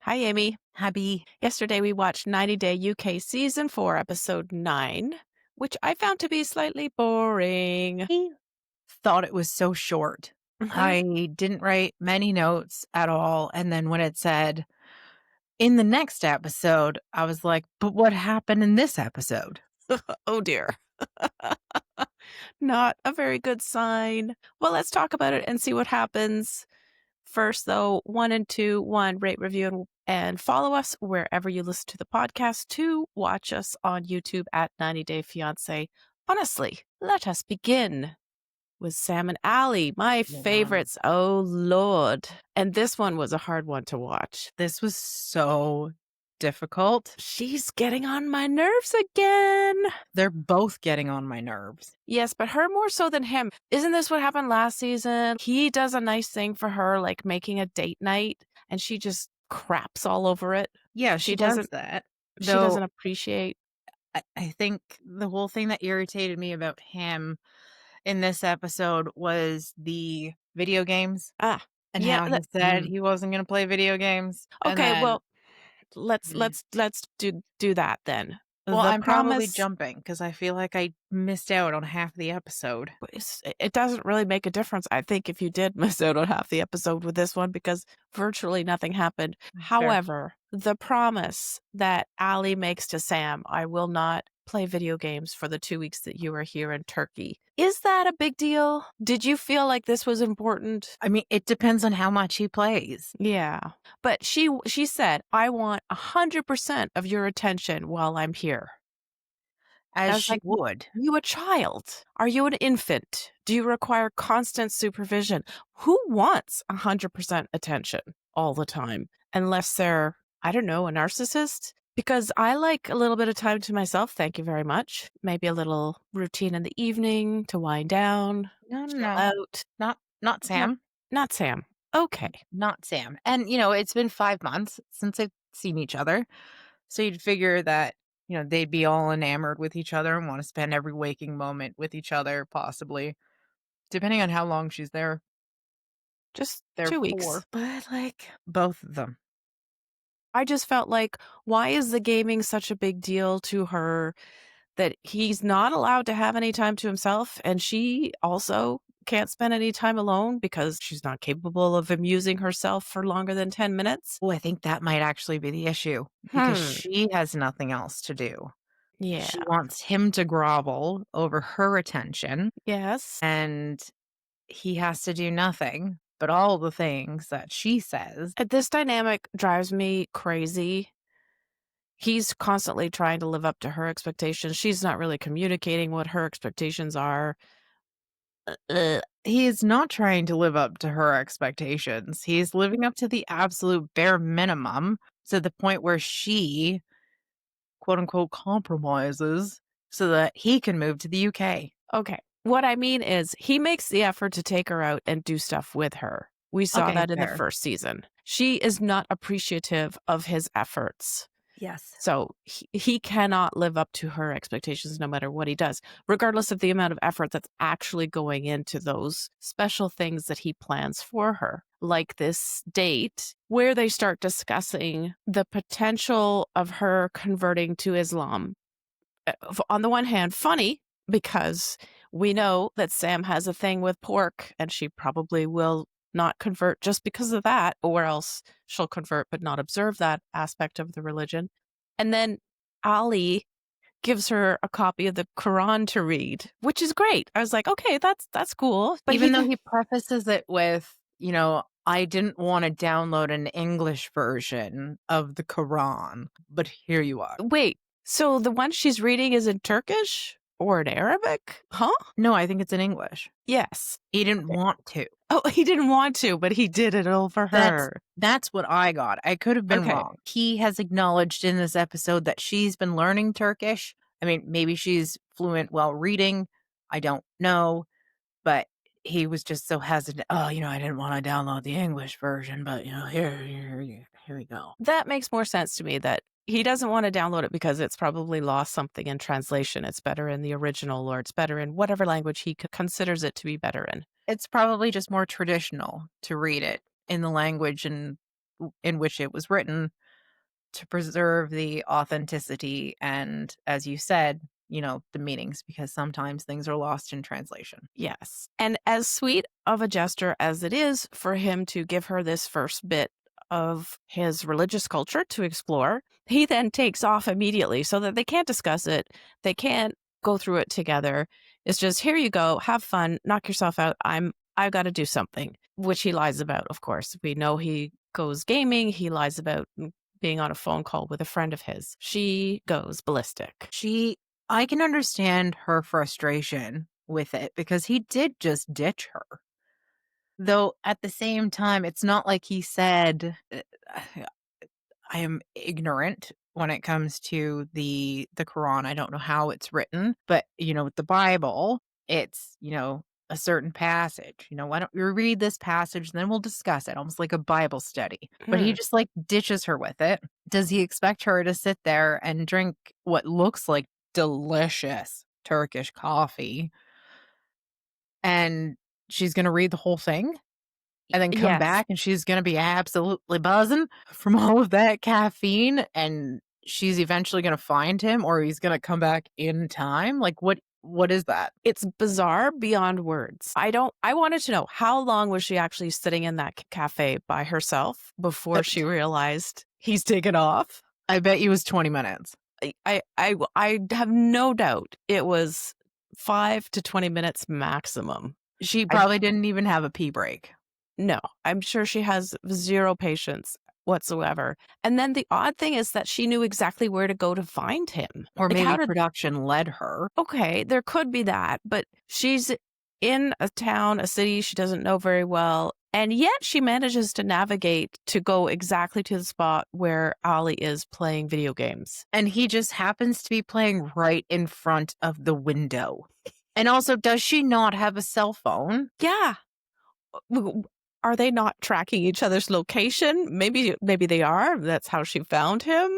Hi, Amy. Happy. Yesterday we watched 90 Day UK Season 4, Episode 9, which I found to be slightly boring. I thought it was so short. Mhm. I didn't write many notes at all. And then when it said in the next episode, I was like, but what happened in this episode? Oh, dear. Not a very good sign. Well, let's talk about it and see what happens. First, though, 1 and 2, rate, review, and follow us wherever you listen to the podcast. 2, watch us on YouTube at 90 Day Fiancé. Honestly, let us begin with Sam and Allie, my Yeah. favorites. Oh, Lord. And this one was a hard one to watch. This was so difficult. She's getting on my nerves again. They're both getting on my nerves. Yes, but her more so than him. Isn't this what happened last season? He does a nice thing for her, like making a date night, and she just craps all over it. Yeah, She she does doesn't that. she Though doesn't appreciate. I think the whole thing that irritated me about him in this episode was the video games. Ah, And yeah. how he said he wasn't gonna play video games, and Okay, then well, let's mm, let's let's do that then. well, The I'm probably promise. jumping because I feel like I missed out on half the episode. It doesn't really make a difference, I think, if you did miss out on half the episode with this one because virtually nothing happened. Fair. However, the promise that Allie makes to Sam, I will not play video games for the 2 weeks that you are here in Turkey. Is that a big deal? Did you feel like this was important? I mean, it depends on how much he plays. Yeah. But she said, "I want 100% of your attention while I'm here." I As was she like, "W would. Are you a child? Are you an infant? Do you require constant supervision? Who wants 100% attention all the time? Unless they're, I don't know, a narcissist? Because I like a little bit of time to myself, thank you very much. Maybe a little routine in the evening to wind down, No, no, chill no. out." Not No, Sam. not Sam. Okay. Not Sam. And, it's been 5 months since they've seen each other, so you'd figure that, they'd be all enamored with each other and wanna spend every waking moment with each other, possibly, depending on how long she's there. Just There 2 weeks. for, but, both of them. I just felt like, why is the gaming such a big deal to her that he's not allowed to have any time to himself, and she also can't spend any time alone because she's not capable of amusing herself for longer than 10 minutes? Oh, I think that might actually be the issue because Hmm. she has nothing else to do. Yeah. She wants him to grovel over her attention, Yes. and he has to do nothing but all the things that she says. This dynamic drives me crazy. He's constantly trying to live up to her expectations. She's not really communicating what her expectations are. He is not trying to live up to her expectations. He's living up to the absolute bare minimum to the point where she, quote unquote, compromises so that he can move to the UK. Okay. What I mean is he makes the effort to take her out and do stuff with her. We saw Okay, that in the fair. first season. She is not appreciative of his efforts. Yes. So he cannot live up to her expectations no matter what he does, regardless of the amount of effort that's actually going into those special things that he plans for her, like this date where they start discussing the potential of her converting to Islam. On the one hand, funny because we know that Sam has a thing with pork and she probably will not convert just because of that, or else she'll convert but not observe that aspect of the religion. And then Ali gives her a copy of the Quran to read, which is great. I was like, okay, that's cool. But Even though he prefaces it with, I didn't want to download an English version of the Quran, but here you are. wait, so the one she's reading is in Turkish or in Arabic? Huh? No, I think it's in English. Yes. He didn't want to. Oh, he didn't want to, but he did it all for That's her. that's what I got. I could have been Okay. wrong. He has acknowledged in this episode that she's been learning Turkish. I mean, maybe she's fluent while reading. I don't know, but he was just so hesitant. Oh, I didn't want to download the English version, but here we go. That makes more sense to me that he doesn't want to download it because it's probably lost something in translation. It's better in the original or it's better in whatever language he considers it to be better in. It's probably just more traditional to read it in the language and in which it was written to preserve the authenticity and, as you said, the meanings, because sometimes things are lost in translation. Yes. And as sweet of a gesture as it is for him to give her this first bit of his religious culture to explore, he then takes off immediately so that they can't discuss it. They can't go through it together. It's just, here you go, have fun, knock yourself out. I've got to do something, which he lies about, of course. We know he goes gaming. He lies about being on a phone call with a friend of his. She goes ballistic. I can understand her frustration with it because he did just ditch her. Though at the same time, it's not like he said, I am ignorant when it comes to the Quran. I don't know how it's written, but with the Bible, it's, a certain passage. Why don't you read this passage, then we'll discuss it, almost like a Bible study. But he Hmm. just like ditches her with it. Does he expect her to sit there and drink what looks like delicious Turkish coffee, and she's going to read the whole thing and then come Yes. back and she's going to be absolutely buzzing from all of that caffeine, and she's eventually going to find him, or he's going to come back in time? Like what is that? It's bizarre beyond words. I wanted to know, how long was she actually sitting in that cafe by herself Uh, before she realized he's taken off? I bet you it was 20 minutes. I have no doubt it was 5 to 20 minutes maximum. She I probably didn't even have a pee break. No, I'm sure she has zero patience whatsoever. And then the odd thing is that she knew exactly where to go to find him. Or Like, how maybe did production led her. Okay, there could be that, but she's in a town, a city she doesn't know very well, and yet she manages to navigate to go exactly to the spot where Ali is playing video games. And he just happens to be playing right in front of the window. And also, does she not have a cell phone? Yeah. Are they not tracking each other's location? Maybe they are. That's how she found him.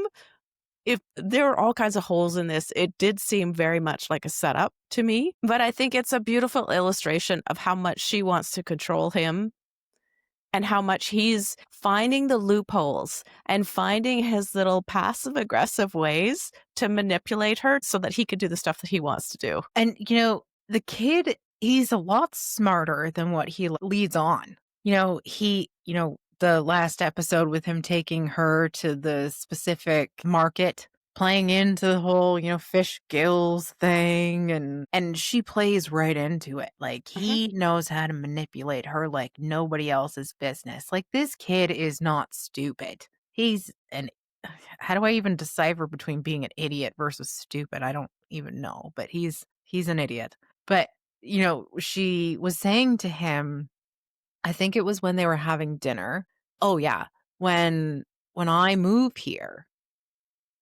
If there are all kinds of holes in this, it did seem very much like a setup to me, but I think it's a beautiful illustration of how much she wants to control him and how much he's finding the loopholes and finding his little passive aggressive ways to manipulate her so that he could do the stuff that he wants to do. And, the kid, he's a lot smarter than what he leads on. The last episode with him taking her to the specific market, playing into the whole, fish gills thing, and she plays right into it. Like, Mhm. he knows how to manipulate her like nobody else's business. Like, this kid is not stupid. He's an How do I even decipher between being an idiot versus stupid? I don't even know, but he's an idiot. But, she was saying to him, I think it was when they were having dinner. Oh yeah, when I move here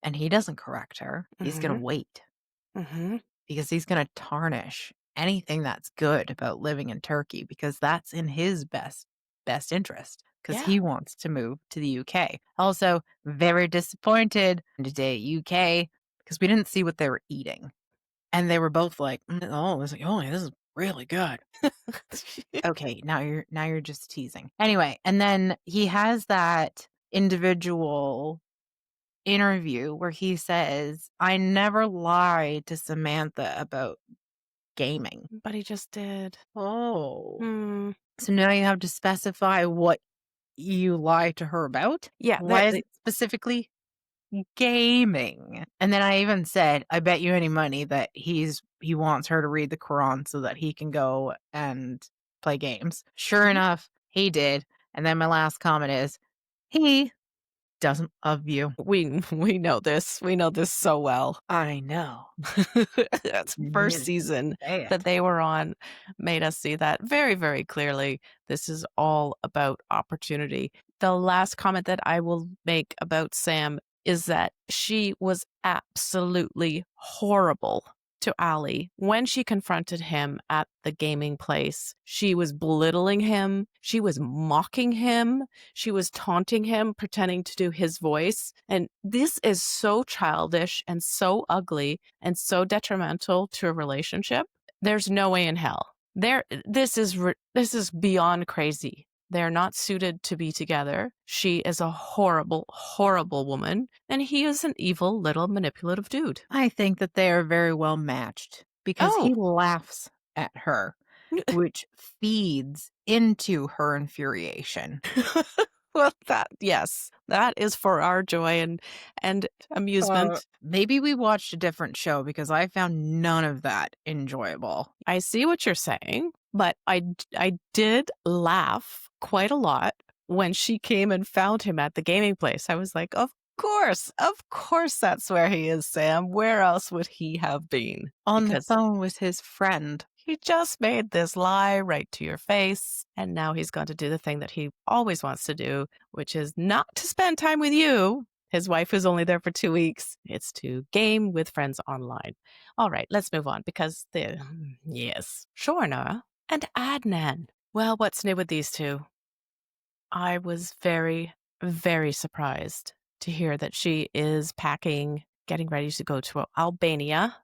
and he doesn't correct her, he's going Mhm. to wait Mhm. because he's going to tarnish anything that's good about living in Turkey, because that's in his best interest, because Yeah. he wants to move to the UK. Also, very disappointed today UK because we didn't see what they were eating. And they were both like, "Oh, it's like, oh, this is really good." Okay, now you're just teasing. Anyway, and then he has that individual interview where he says, "I never lied to Samantha about gaming." But he just did. Oh. Hmm. So now you have to specify what you lied to her about? Yeah, Why is it specifically gaming? And then I even said, I bet you any money that he wants her to read the Quran so that he can go and play games. Sure Mhm. enough, he did. And then my last comment is, he doesn't love you. We know this. We know this so well. I know. That's You first didn't season say that it. they were on made us see that very, very clearly. This is all about opportunity. The last comment that I will make about Sam is that she was absolutely horrible to Ali when she confronted him at the gaming place. She was belittling him. She was mocking him. She was taunting him, pretending to do his voice. And this is so childish and so ugly and so detrimental to a relationship. There's no way in hell. This is beyond crazy. They're not suited to be together. She is a horrible, horrible woman, and he is an evil little manipulative dude. I think that they are very well matched because Oh, he laughs at her, which feeds into her infuriation. well, yes, that is for our joy and amusement. Maybe we watched a different show because I found none of that enjoyable. I see what you're saying, but I did laugh quite a lot when she came and found him at the gaming place. I was like, of course that's where he is, Sam. Where else would he have been? On the Because phone with his friend. he just made this lie right to your face, and now he's going to do the thing that he always wants to do, which is not to spend time with you, his wife who's only there for 2 weeks. It's to game with friends online. All right, let's move on because yes, Shorna and Adnan. Well, what's new with these two? I was very, very surprised to hear that she is packing, getting ready to go to Albania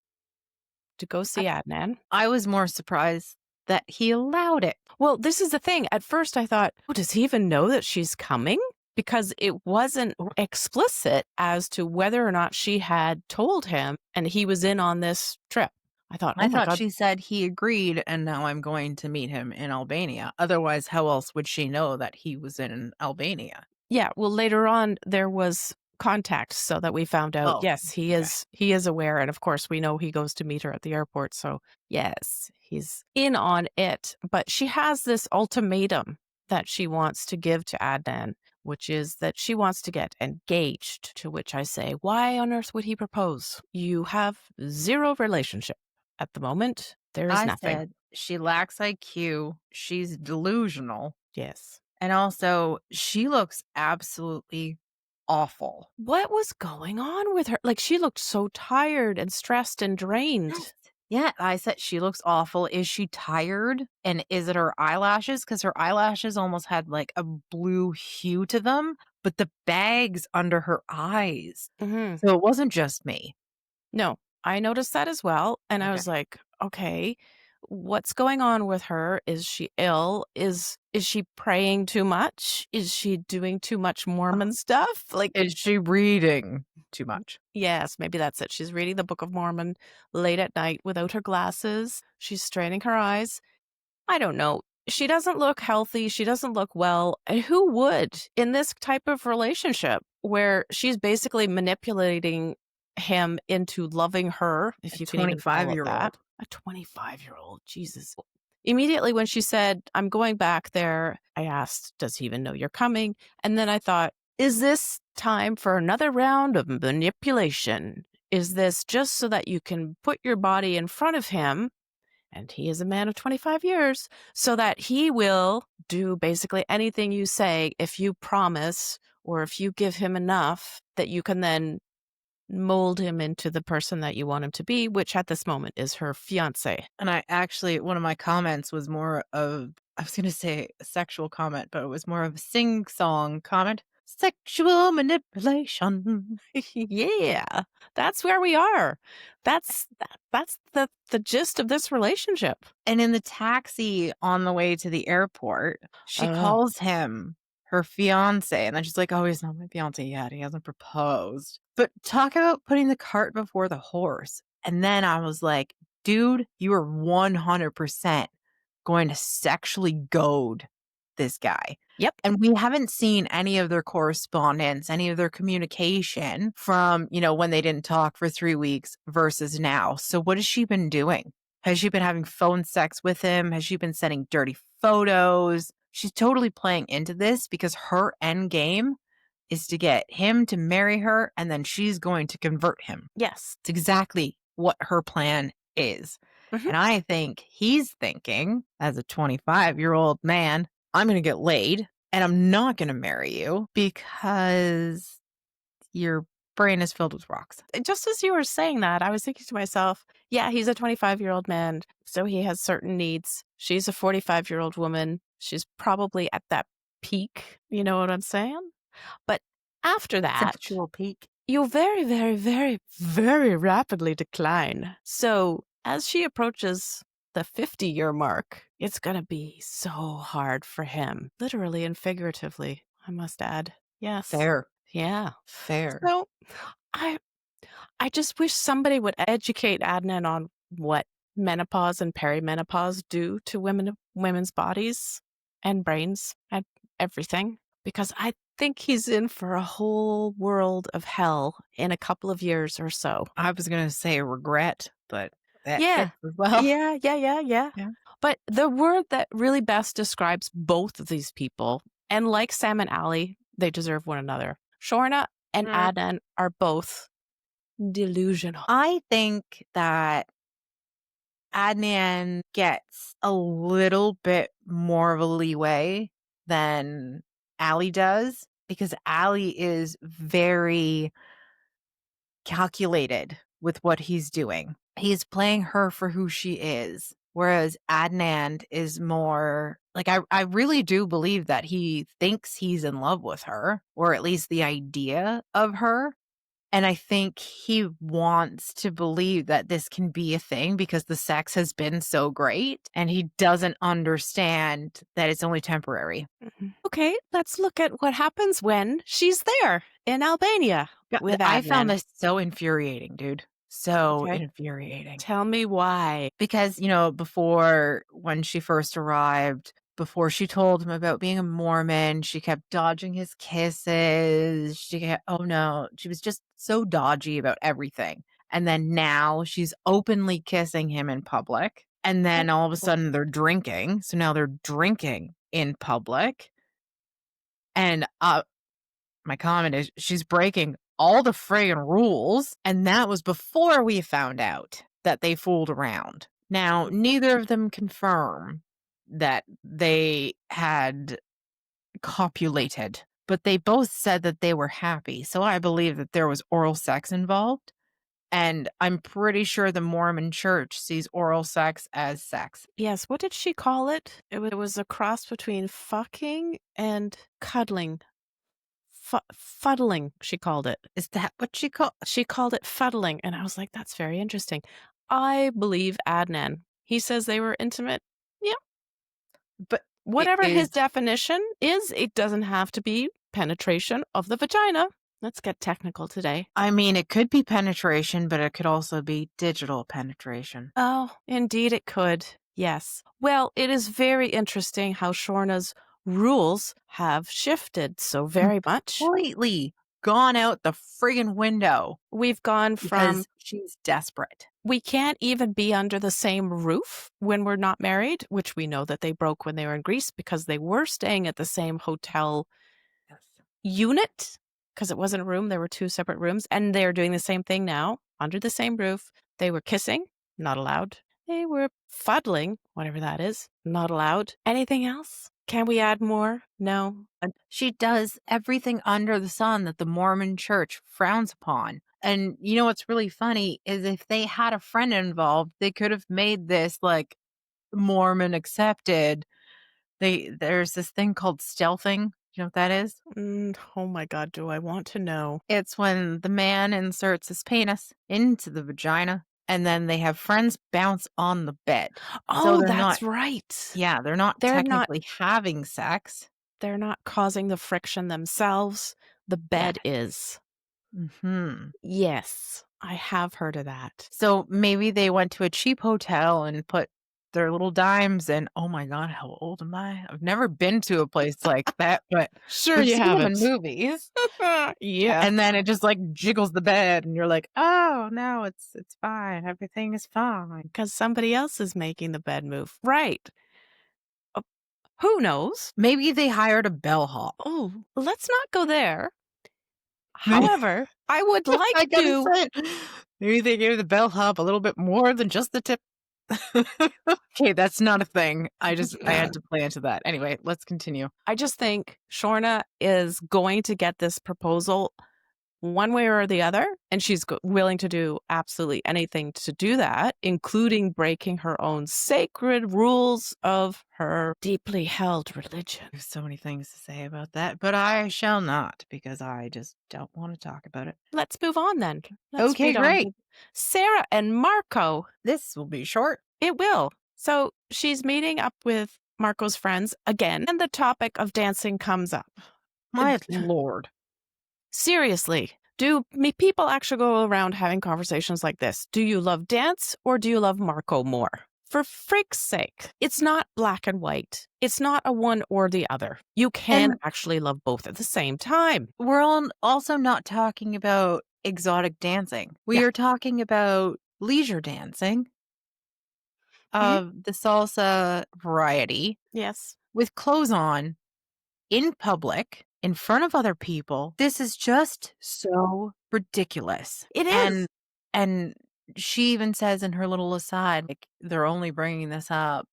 to go see Adnan. I was more surprised that he allowed it. Well, this is the thing. At first, I thought, oh, does he even know that she's coming? Because it wasn't explicit as to whether or not she had told him and he was in on this trip. I thought, oh I my thought God. she said he agreed, and now I'm going to meet him in Albania. Otherwise, how else would she know that he was in Albania? Yeah. Well, later on, there was contact so that we found out, Oh, yes, okay. he is aware. And of course, we know he goes to meet her at the airport. So, yes, he's in on it. But she has this ultimatum that she wants to give to Adnan, which is that she wants to get engaged, to which I say, why on earth would he propose? You have zero relationship at the moment. There is I nothing. said she lacks IQ. She's delusional. Yes. And also, she looks absolutely awful. What was going on with her? Like, she looked so tired and stressed and drained. Yeah, I said she looks awful. Is she tired? And is it her eyelashes? Because her eyelashes almost had like a blue hue to them, but the bags under her eyes. Hmm. So it wasn't just me. No, I noticed that as well. And I Okay. was like, okay, what's going on with her? Is she ill? Is she praying too much? Is she doing too much Mormon stuff? Like, Is she reading too much? yes, maybe that's it. She's reading the Book of Mormon late at night without her glasses. She's straining her eyes. I don't know. She doesn't look healthy. She doesn't look well. And who would in this type of relationship where she's basically manipulating him into loving her, A if you can even call it 25-year-old. that? A 25-year-old. Jesus. Immediately when she said, I'm going back there, I asked, does he even know you're coming? And then I thought, is this time for another round of manipulation? Is this just so that you can put your body in front of him? And he is a man of 25 years, so that he will do basically anything you say if you promise or if you give him enough that you can then mold him into the person that you want him to be, which at this moment is her fiance. And I actually, one of my comments was more of, I was going to say a sexual comment, but it was more of a sing song comment. Sexual manipulation. Yeah, that's where we are. That's the gist of this relationship. And in the taxi on the way to the airport, she Oh, calls him her fiance. And then she's like, oh, he's not my fiance yet. He hasn't proposed. But talk about putting the cart before the horse. And then I was like, dude, you are 100% going to sexually goad this guy. yep. And we haven't seen any of their correspondence, any of their communication from, when they didn't talk for 3 weeks versus now. So what has she been doing? Has she been having phone sex with him? Has she been sending dirty photos? She's totally playing into this because her end game is to get him to marry her and then she's going to convert him. Yes. It's exactly what her plan is. Mhm. And I think he's thinking, as a 25-year-old man, I'm going to get laid and I'm not going to marry you because your brain is filled with rocks. Just as you were saying that, I was thinking to myself, yeah, he's a 25-year-old man, so he has certain needs. She's a 45-year-old woman. She's probably at that peak. You know what I'm saying? But after that, Sexual peak. you very, very, very, very rapidly decline. So as she approaches the 50-year mark, it's gonna be so hard for him, literally and figuratively, I must add. Yes. Fair. Yeah. Fair. So, I I just wish somebody would educate Adnan on what menopause and perimenopause do to women's bodies and brains and everything, because I think he's in for a whole world of hell in a couple of years or so. I was gonna say regret, but that Yeah. fits as well. Yeah, yeah, yeah, yeah. Yeah. But the word that really best describes both of these people, and like Sam and Ali, they deserve one another. Shorna and Mm. Adnan are both delusional. I think that Adnan gets a little bit more of a leeway than Allie does because Allie is very calculated with what he's doing. He's playing her for who she is. Whereas Adnan is more like, I really do believe that he thinks he's in love with her, or at least the idea of her. And I think he wants to believe that this can be a thing because the sex has been so great and he doesn't understand that it's only temporary. Mhm. Okay, let's look at what happens when she's there in Albania Yeah, with I found Adnan. this so infuriating, dude. So Okay. infuriating. Tell me why. Because, before when she first arrived, before she told him about being a Mormon, she kept dodging his kisses. Oh no, she was just so dodgy about everything. And then now she's openly kissing him in public. And then all of a sudden they're drinking. So now they're drinking in public. And my comment is she's breaking all the friggin' rules. And that was before we found out that they fooled around. Now, neither of them confirm that they had copulated, but they both said that they were happy. So I believe that there was oral sex involved. And I'm pretty sure the Mormon church sees oral sex as sex. Yes, what did she call it? It was a cross between fucking and cuddling. Fuddling, she called it. Is that what she called? She called it fuddling, and I was like, "That's very interesting." I believe Adnan. He says they were intimate. Yeah, But it whatever his is, definition is, it doesn't have to be penetration of the vagina. Let's get technical today. I mean, it could be penetration, but it could also be digital penetration. Oh, indeed it could. Yes. Well, it is very interesting how Shorna's rules have shifted so very much. Completely gone out the friggin' window We've gone from because she's desperate. we can't even be under the same roof when we're not married, which we know that they broke when they were in Greece because they were staying at the same hotel Yes. unit because it wasn't a room. There were two separate rooms, and they're doing the same thing now under the same roof. They were kissing, not allowed. They were fuddling, whatever that is, not allowed. Anything else? Can we add more? No. She does everything under the sun that the Mormon church frowns upon. And you know what's really funny is if they had a friend involved, they could have made this like Mormon accepted. There's this thing called stealthing. You know what that is? Oh my God, do I want to know? It's when the man inserts his penis into the vagina and then they have friends bounce on the bed. So Oh, they're not, that's right. yeah, they're not They're not technically having sex. they're not causing the friction themselves. The Yeah. bed is. Hmm. Yes, I have heard of that. So maybe they went to a cheap hotel and put their little dimes in. Oh my God, how old am I? I've never been to a place like that, but Sure we've you seen them in haven't. movies. Yeah. And then it just like jiggles the bed and you're like, oh no, it's fine. Everything is fine. Because somebody else is making the bed move. Right. Uh, who knows? Maybe they hired a bellhop. Oh, let's not go there. However, I would I like gotta to. say it. Maybe they gave the bellhop a little bit more than just the tip. Okay, that's not a thing. I had to play into that. Anyway, let's continue. I just think Shorna is going to get this proposal one way or the other, and she's willing to do absolutely anything to do that, including breaking her own sacred rules of her deeply held religion. There's so many things to say about that, but I shall not because I just don't want to talk about it. Let's move on then. Let's Okay, read on. great. Sarah and Marco. This will be short. It will. So she's meeting up with Marco's friends again, and the topic of dancing comes up. My lord. Seriously, do people actually go around having conversations like this? Do you love dance or do you love Marco more? For freak's sake, it's not black and white. It's not a one or the other. You can And actually love both at the same time. we're also not talking about exotic dancing. We Yeah. are talking about leisure dancing Mhm. of the salsa variety Yes. with clothes on in public in front of other people. This is just so ridiculous. It is. And she even says in her little aside, like, they're only bringing this up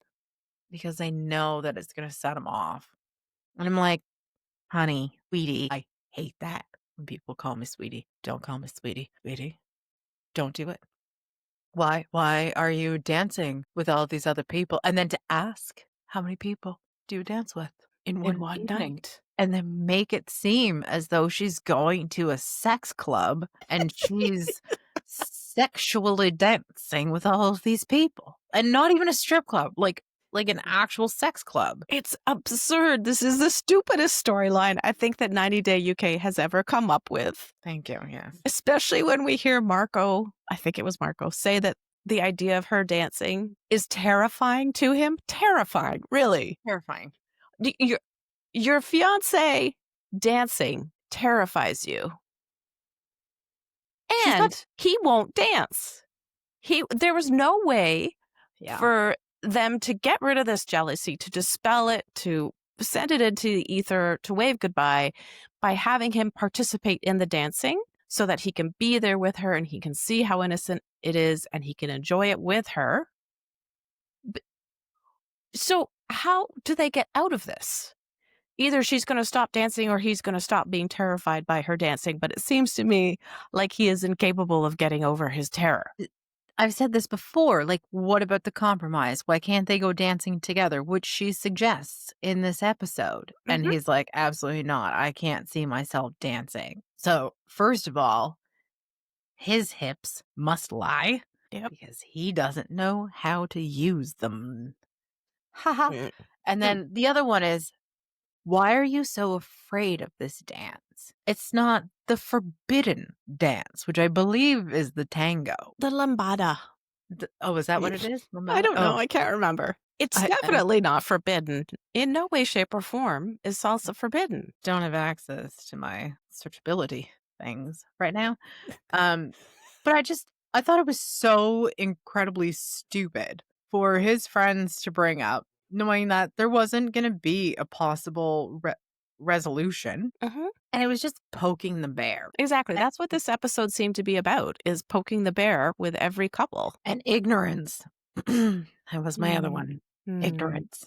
because they know that it's going to set them off. And I'm like, honey, sweetie, I hate that when people call me sweetie. Don't call me sweetie. Sweetie, don't do it. Why are you dancing with all these other people? And then to ask, how many people do you dance with in In one one evening? night. And then make it seem as though she's going to a sex club and she's sexually dancing with all of these people. And not even a strip club, like an actual sex club. It's absurd. This is the stupidest storyline I think that 90 Day UK has ever come up with. Thank you. Yes. Especially when we hear Marco, I think it was Marco, say that the idea of her dancing is terrifying to him. Terrifying, really. Terrifying. Your fiance dancing terrifies you. She's not. And he won't dance. There was no way Yeah. for them to get rid of this jealousy, to dispel it, to send it into the ether, to wave goodbye by having him participate in the dancing so that he can be there with her and he can see how innocent it is and he can enjoy it with her. So how do they get out of this? Either she's going to stop dancing or he's going to stop being terrified by her dancing. But it seems to me like he is incapable of getting over his terror. I've said this before. Like, what about the compromise? Why can't they go dancing together? Which she suggests in this episode. And Mhm. he's like, absolutely not. I can't see myself dancing. So, first of all, his hips must lie Yep. because he doesn't know how to use them. Haha. Mm. And Mm. then the other one is, why are you so afraid of this dance? It's not the forbidden dance, which I believe is the tango. The lambada. Oh, is that what it is? I Lambada? don't know. Oh, I can't remember. It's I definitely not forbidden. In no way, shape, or form is salsa forbidden. don't have access to my searchability things right now. Um, but I thought it was so incredibly stupid for his friends to bring up, knowing that there wasn't going to be a possible resolution. Mhm. And it was just poking the bear. Exactly. That's what this episode seemed to be about, is poking the bear with every couple. And ignorance. That was my other Mm. one. Mm. Ignorance.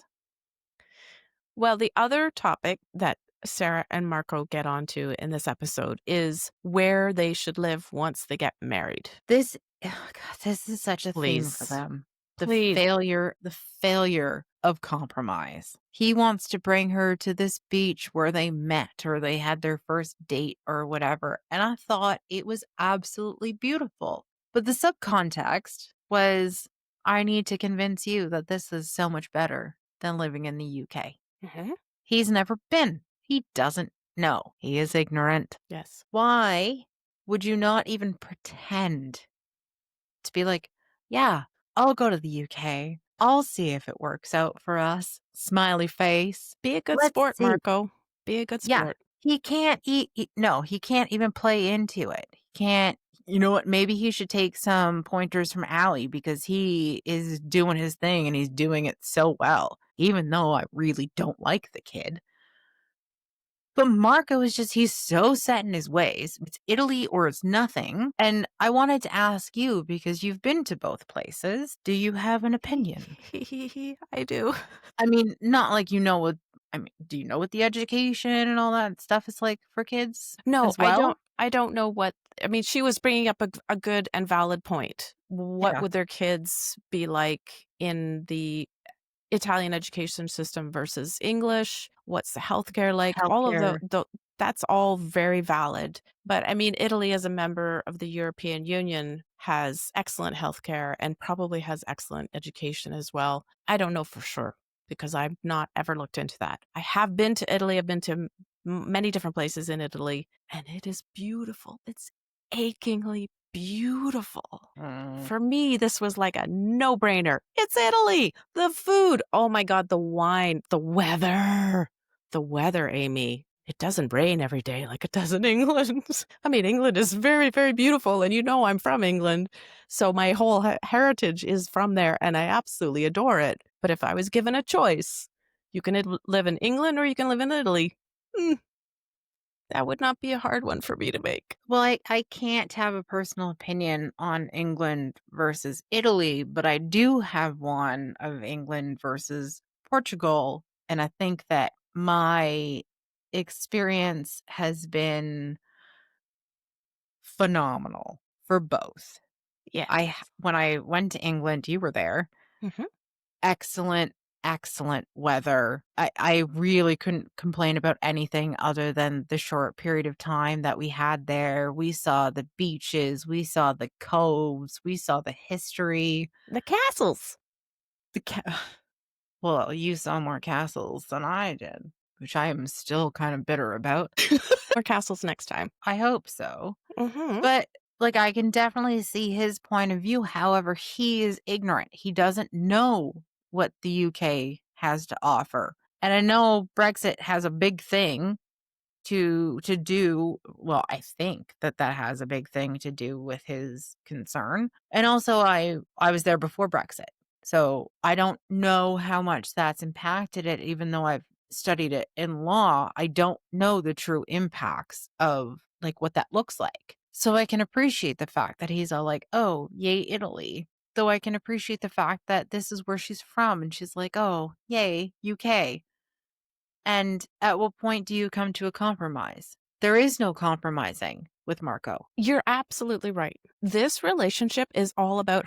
Well, the other topic that Sarah and Marco get onto in this episode is where they should live once they get married. This oh god, this is such a theme for Please. them. Please. The failure of compromise. He wants to bring her to this beach where they met or they had their first date or whatever. And I thought it was absolutely beautiful. But the subcontext was, I need to convince you that this is so much better than living in the UK. Mhm. He's never been. He doesn't know. He is ignorant. Yes. Why would you not even pretend to be like, yeah, I'll go to the UK. I'll see if it works out for us. Smiley face. Be a good Let's sport, see. Marco. Be a good Yeah. sport. He can't no, he can't even play into it. He can't, you know what? Maybe he should take some pointers from Allie because he is doing his thing and he's doing it so well, even though I really don't like the kid. But Marco is just, he's so set in his ways. It's Italy or it's nothing. And I wanted to ask you, because you've been to both places, do you have an opinion? I do. I mean, not like do you know what the education and all that stuff is like for kids No, as well? I don't know what I mean, she was bringing up a good and valid point. What Yeah. would their kids be like in the Italian education system versus English? What's the healthcare like? All of Healthcare. That's all very valid. But I mean, Italy, as a member of the European Union, has excellent healthcare and probably has excellent education as well. I don't know for sure because I've not ever looked into that. I have been to Italy. I've been to many different places in Italy, and it is beautiful. It's achingly beautiful. Mm. For me, this was like a no brainer. It's Italy. The food. Oh my God. The wine, the weather. The weather, Amy. It doesn't rain every day like it does in England. I mean, England is very, very beautiful, and you know I'm from England. So my whole heritage is from there, and I absolutely adore it. But if I was given a choice, you can live in England or you can live in Italy. Mm, that would not be a hard one for me to make. Well, I can't have a personal opinion on England versus Italy, but I do have one of England versus Portugal. And I think that my experience has been phenomenal for both. Yeah. When I went to England, you were there. Mhm. Excellent, excellent weather. I really couldn't complain about anything other than the short period of time that we had there. We saw the beaches, we saw the coves, we saw the history. The castles. The well, you saw more castles than I did, which I am still kind of bitter about. More castles next time. I hope so. Mhm. But, like, I can definitely see his point of view. However, he is ignorant. He doesn't know what the UK has to offer. And I know Brexit has a big thing to do. Well, I think that that has a big thing to do with his concern. And also, I was there before Brexit. So I don't know how much that's impacted it, even though I've studied it in law. I don't know the true impacts of like what that looks like. So I can appreciate the fact that he's all like, oh, yay, Italy. Though I can appreciate the fact that this is where she's from and she's like, oh, yay, UK. And at what point do you come to a compromise? There is no compromising with Marco. You're absolutely right. This relationship is all about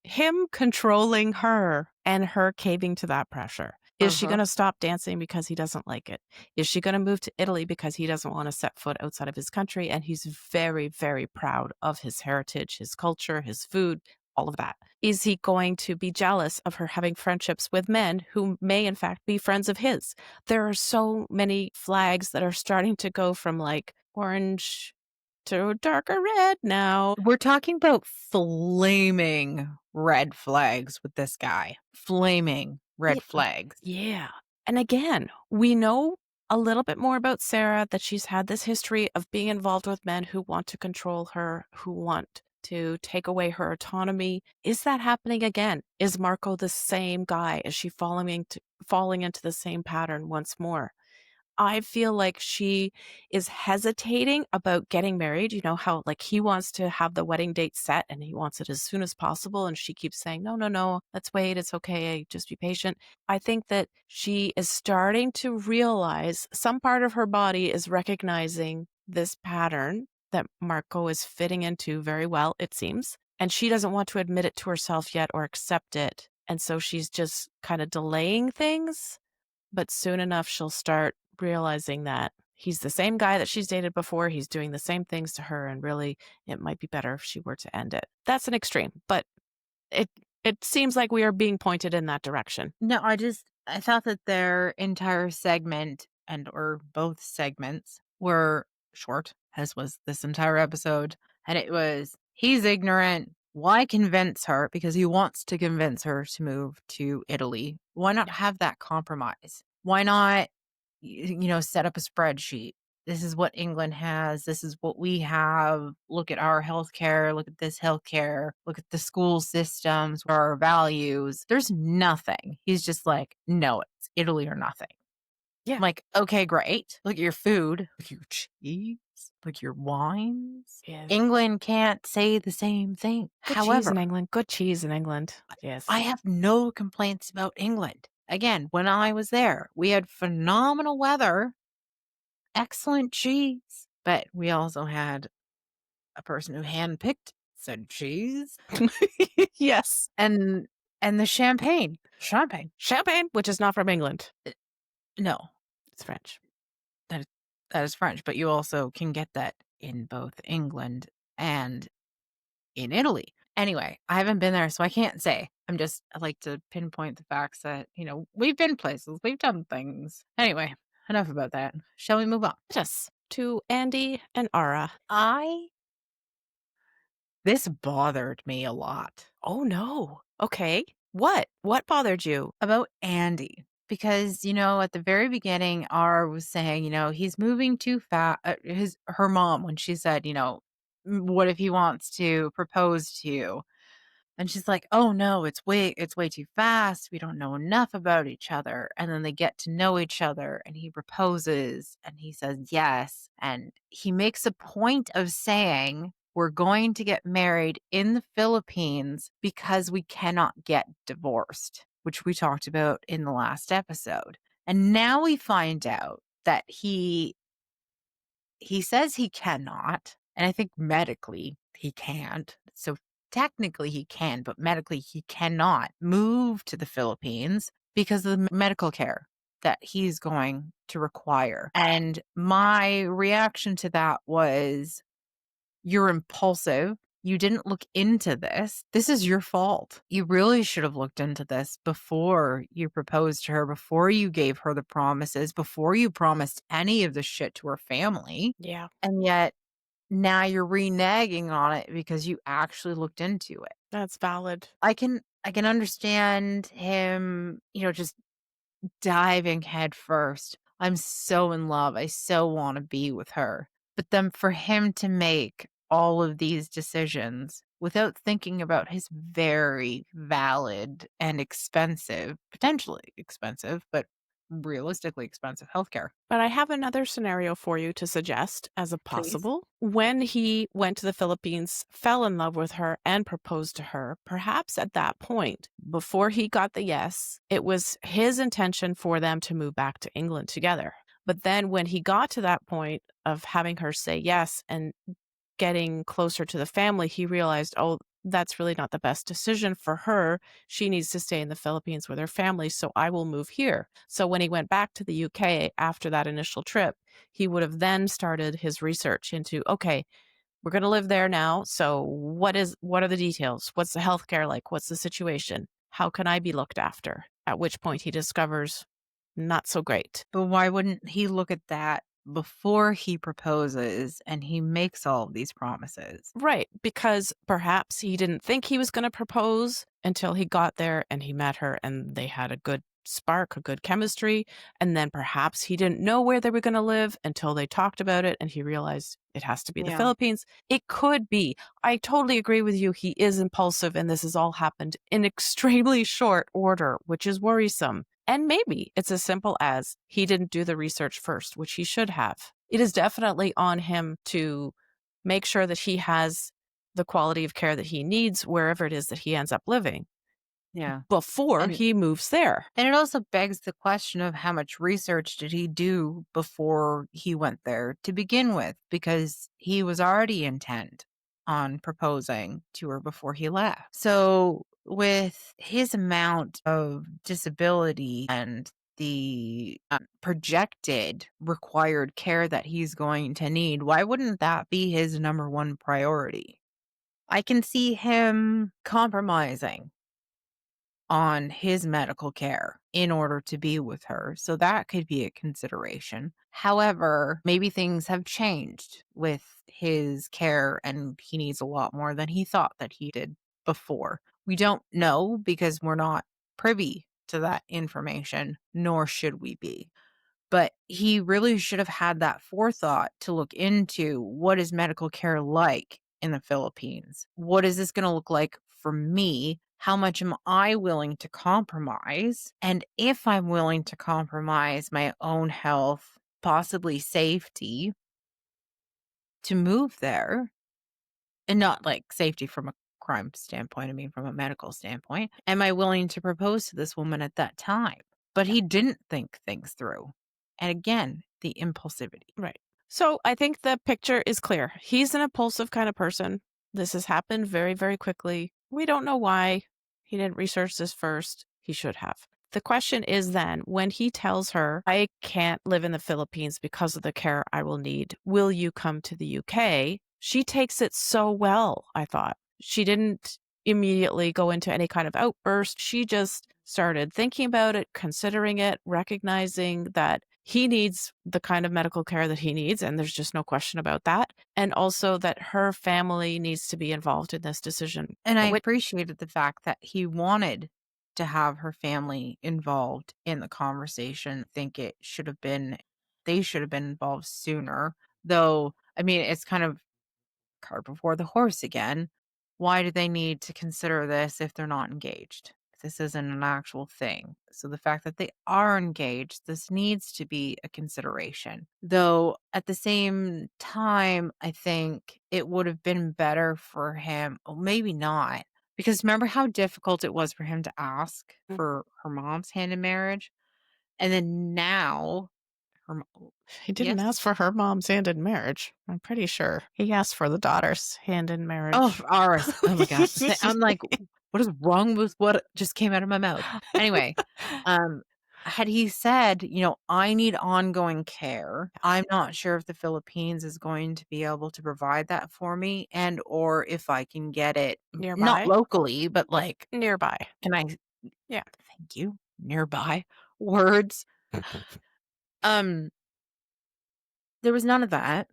him controlling her and her caving to that pressure. Is she Uh-huh. going to stop dancing because he doesn't like it? Is she going to move to Italy because he doesn't want to set foot outside of his country and he's very, very proud of his heritage, his culture, his food, all of that? Is he going to be jealous of her having friendships with men who may in fact be friends of his? There are so many flags that are starting to go from like orange to darker red now. We're talking about flaming red flags with this guy. Flaming Yeah, red flags. yeah. And again, we know a little bit more about Sarah, that she's had this history of being involved with men who want to control her, who want to take away her autonomy. Is that happening again? Is Marco the same guy? Is she falling into the same pattern once more? I feel like she is hesitating about getting married. You know how, like, he wants to have the wedding date set and he wants it as soon as possible. And she keeps saying, no, no, no, let's wait. It's okay. Just be patient. I think that she is starting to realize some part of her body is recognizing this pattern that Marco is fitting into very well, it seems. And she doesn't want to admit it to herself yet or accept it. And so she's just kind of delaying things, but soon enough she'll start realizing that he's the same guy that she's dated before. He's doing the same things to her, and really, it might be better if she were to end it. That's an extreme, but it it seems like we are being pointed in that direction. No, I thought that their entire segment and or both segments were short, as was this entire episode. And it was he's ignorant. Why convince her? Because he wants to convince her to move to Italy. Why not Yeah. have that compromise? Why not, set up a spreadsheet? This is what England has. This is what we have. Look at our healthcare. Look at this healthcare. Look at the school systems, our values. There's nothing. He's just like, no, it's Italy or nothing. Yeah. I'm like, okay, great. Look at your food. Look at your cheese. Look at your wines. Yes. England can't say the same thing. Good cheese in However, England. Good cheese in England. I Yes. have no complaints about England. Again, when I was there, we had phenomenal weather, excellent cheese, but we also had a person who handpicked said cheese Yes. and the champagne. Champagne. Champagne, which is not from England. No, It's French. that is that is French, but you also can get that in both England and in Italy. Anyway, I haven't been there, so I can't say. I like to pinpoint the facts that, we've been places, we've done things. Anyway, enough about that. Shall we move on? Yes, to Andy and Arrah. I This bothered me a lot Oh, no. Okay. What? What bothered you? about Andy because, at the very beginning, R was saying, he's moving too fast. Her mom, when she said, what if he wants to propose to you? And she's like, "Oh no, it's way too fast. We don't know enough about each other." And then they get to know each other and he proposes and he says yes. And he makes a point of saying, "We're going to get married in the Philippines because we cannot get divorced," which we talked about in the last episode. And now we find out that he says he cannot, and I think medically he can't. So technically he can, but medically he cannot move to the Philippines because of the medical care that he's going to require. And my reaction to that was, you're impulsive. You didn't look into this. This is your fault. You really should have looked into this before you proposed to her, before you gave her the promises, before you promised any of the shit to her family. Yeah, And yet now you're reneging on it because you actually looked into it. that's valid. I can understand him, just diving head first. I'm so in love. I so want to be with her. But then for him to make all of these decisions without thinking about his very valid and expensive, potentially expensive, but realistically expensive healthcare. But I have another scenario for you to suggest as a Please. possible. When he went to the Philippines, fell in love with her, and proposed to her, perhaps at that point, before he got the yes, it was his intention for them to move back to England together. But then when he got to that point of having her say yes and getting closer to the family, he realized, oh, that's really not the best decision for her. She needs to stay in the Philippines with her family, so I will move here. So when he went back to the UK after that initial trip, he would have then started his research into, okay, we're going to live there now. So what are the details? What's the healthcare like? What's the situation? How can I be looked after? At which point he discovers not so great. But why wouldn't he look at that before he proposes and he makes all of these promises? Right, because perhaps he didn't think he was going to propose until he got there and he met her and they had a good spark, a good chemistry. And then perhaps he didn't know where they were going to live until they talked about it and he realized it has to be the Yeah. Philippines. It could be. I totally agree with you. He is impulsive and this has all happened in extremely short order, which is worrisome. And maybe it's as simple as he didn't do the research first, which he should have. It is definitely on him to make sure that he has the quality of care that he needs wherever it is that he ends up living Yeah. before And he moves there. and it also begs the question of how much research did he do before he went there to begin with? Because he was already intent on proposing to her before he left. So, with his amount of disability and the projected required care that he's going to need, why wouldn't that be his number one priority? I can see him compromising on his medical care in order to be with her. So that could be a consideration. However, maybe things have changed with his care and he needs a lot more than he thought that he did before. We don't know because we're not privy to that information, nor should we be. But he really should have had that forethought to look into what is medical care like in the Philippines? What is this going to look like for me? How much am I willing to compromise? And if I'm willing to compromise my own health, possibly safety, to move there, and not like safety from a crime standpoint, I mean, from a medical standpoint, am I willing to propose to this woman at that time? But he didn't think things through. And again, the impulsivity. Right. So I think the picture is clear. He's an impulsive kind of person. This has happened very, very quickly. We don't know why. He didn't research this first. He should have. The question is then, when he tells her, I can't live in the Philippines because of the care I will need, will you come to the UK? She takes it so well, I thought. She didn't immediately go into any kind of outburst. She just started thinking about it, considering it, recognizing that he needs the kind of medical care that he needs. And there's just no question about that. And also that her family needs to be involved in this decision. And I Which appreciated the fact that he wanted to have her family involved in the conversation. I think it should have been they should have been involved sooner. Though, I mean, it's kind of cart before the horse again. Why do they need to consider this if they're not engaged? This isn't an actual thing. So the fact that they are engaged, this needs to be a consideration. Though at the same time, I think it would have been better for him, or maybe not, because remember how difficult it was for him to ask for her mom's hand in marriage? And then now, he didn't yes. ask for her mom's hand in marriage. I'm pretty sure he asked for the daughter's hand in Oh, marriage. Arrah. Oh my god. I'm like, what is wrong with what just came out of my mouth? Anyway, um, had he said, "I need ongoing care. I'm not sure if the Philippines is going to be able to provide that for me and or if I can get it not Nearby? locally, but like, Nearby. can I Yeah. thank you, nearby words." Um, there was none of that.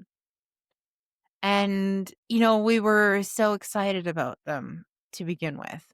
And, we were so excited about them to begin with.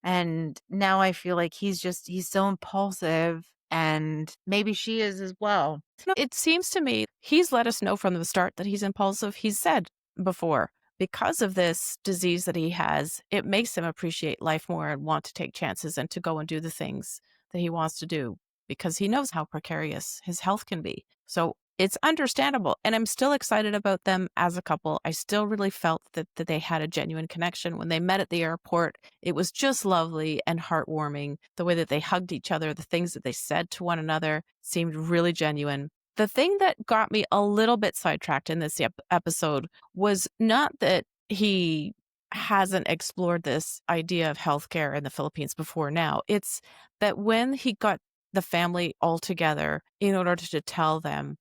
And now I feel like he's so impulsive and maybe she is as well. No, it seems to me he's let us know from the start that he's impulsive. He's said before, because of this disease that he has, it makes him appreciate life more and want to take chances and to go and do the things that he wants to do because he knows how precarious his health can be. So it's understandable. And I'm still excited about them as a couple. I still really felt that they had a genuine connection. When they met at the airport, it was just lovely and heartwarming. The way that they hugged each other, the things that they said to one another seemed really genuine. The thing that got me a little bit sidetracked in this episode was not that he hasn't explored this idea of healthcare in the Philippines before now. It's that when he got the family all together in order to tell them,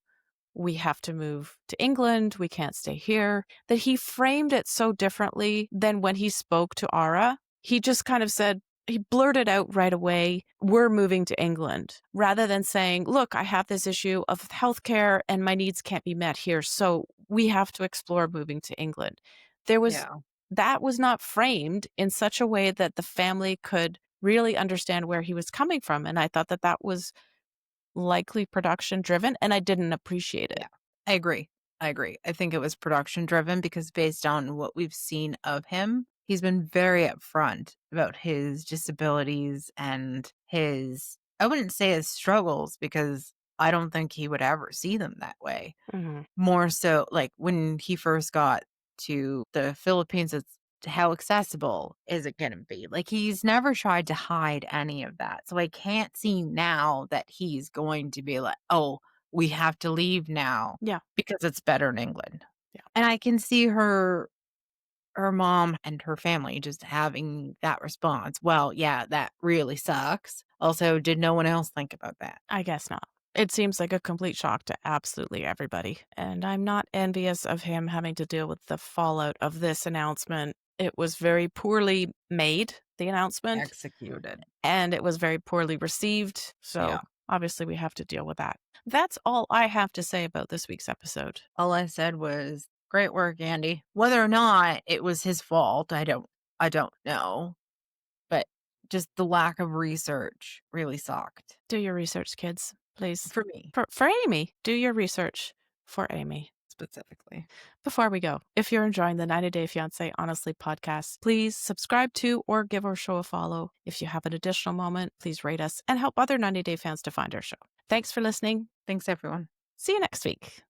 we have to move to England, we can't stay here, that he framed it so differently than when he spoke to Arrah. He just kind of said, he blurted out right away, we're moving to England, rather than saying, look, I have this issue of healthcare and my needs can't be met here, so we have to explore moving to England. There was Yeah. That was not framed in such a way that the family could really understand where he was coming from. And I thought that that was likely production driven and I didn't appreciate it. Yeah. I agree. I agree. I think it was production driven because based on what we've seen of him, he's been very upfront about his disabilities and I wouldn't say his struggles because I don't think he would ever see them that way. Mhm. More so, like, when he first got to the Philippines, it's how accessible is it gonna be? Like, he's never tried to hide any of that, so I can't see now that he's going to be like, "Oh, we have to leave now Yeah. because it's better in England." Yeah. And I can see her mom and her family just having that response, "Well, yeah, that really sucks." Also, did no one else think about that? I guess not. It seems like a complete shock to absolutely everybody. And I'm not envious of him having to deal with the fallout of this announcement. It was very poorly made, the announcement, Executed. and it was very poorly received. So Yeah. obviously we have to deal with that. That's all I have to say about this week's episode. All I said was, "Great work, Andy." Whether or not it was his fault, I don't know, but just the lack of research really sucked Do your research, kids, please. for me For Amy, do your research for Amy. specifically. Before we go, if you're enjoying the 90 Day Fiancé Honestly podcast, please subscribe to or give our show a follow. If you have an additional moment, please rate us and help other 90 Day fans to find our show. Thanks for listening. Thanks, everyone. See you next week.